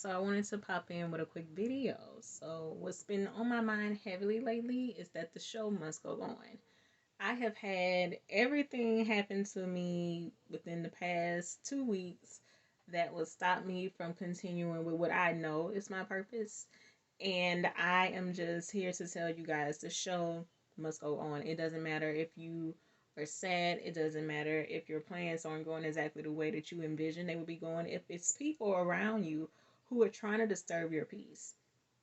So I wanted to pop in with a quick video. So what's been on my mind heavily lately is that the show must go on. I have had everything happen to me within the past 2 weeks that will stop me from continuing with what I know is my purpose. And I am just here to tell you guys the show must go on. It doesn't matter if you are sad, it doesn't matter if your plans aren't going exactly the way that you envision they would be going. If it's people around you who are trying to disturb your peace,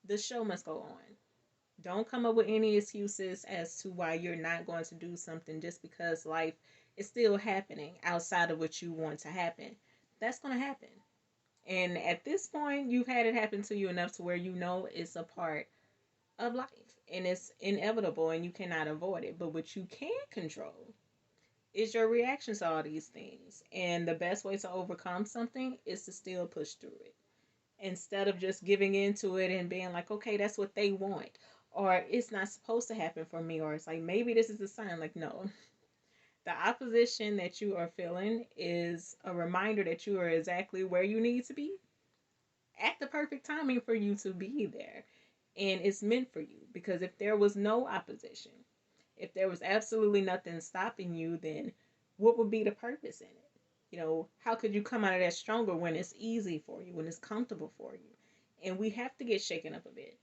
the show must go on. Don't come up with any excuses as to why you're not going to do something just because life is still happening outside of what you want to happen. That's going to happen. And at this point, you've had it happen to you enough to where you know it's a part of life and it's inevitable and you cannot avoid it. But what you can control is your reactions to all these things. And the best way to overcome something is to still push through it instead of just giving into it and being like, okay, that's what they want. Or it's not supposed to happen for me. Or it's like, maybe this is a sign. Like, no. The opposition that you are feeling is a reminder that you are exactly where you need to be at the perfect timing for you to be there. And it's meant for you because if there was no opposition, if there was absolutely nothing stopping you, then what would be the purpose in it? How could you come out of that stronger when it's easy for you, when it's comfortable for you? And we have to get shaken up a bit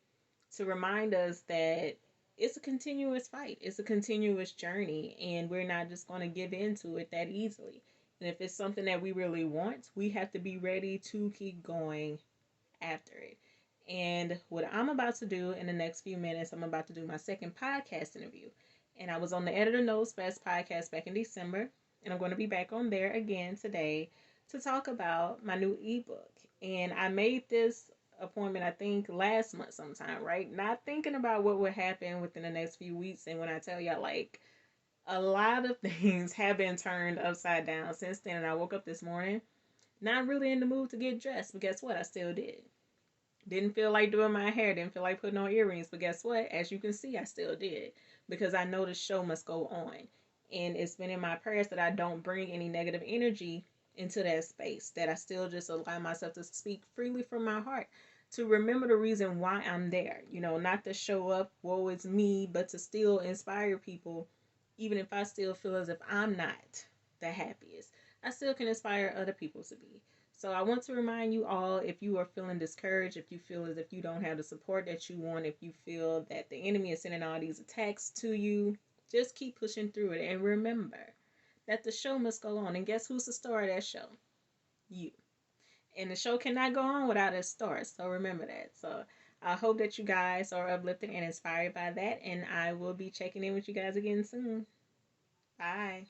to remind us that it's a continuous fight, it's a continuous journey, and we're not just going to give into it that easily. And if it's something that we really want, we have to be ready to keep going after it. And what I'm about to do in the next few minutes, I'm about to do my second podcast interview. And I was on the Editor Knows Best podcast back in December, and I'm going to be back on there again today to talk about my new ebook. And I made this appointment, I think, last month sometime, right? Not thinking about what would happen within the next few weeks. And when I tell y'all, like, a lot of things have been turned upside down since then. And I woke up this morning not really in the mood to get dressed, but guess what? I still did. Didn't feel like doing my hair, didn't feel like putting on earrings, but guess what? As you can see, I still did because I know the show must go on. And it's been in my prayers that I don't bring any negative energy into that space, that I still just allow myself to speak freely from my heart, to remember the reason why I'm there. Not to show up, woe is me, but to still inspire people, even if I still feel as if I'm not the happiest. I still can inspire other people to be. So I want to remind you all, if you are feeling discouraged, if you feel as if you don't have the support that you want, if you feel that the enemy is sending all these attacks to you, just keep pushing through it. And remember that the show must go on. And guess who's the star of that show? You. And the show cannot go on without a star. So remember that. So I hope that you guys are uplifted and inspired by that. And I will be checking in with you guys again soon. Bye.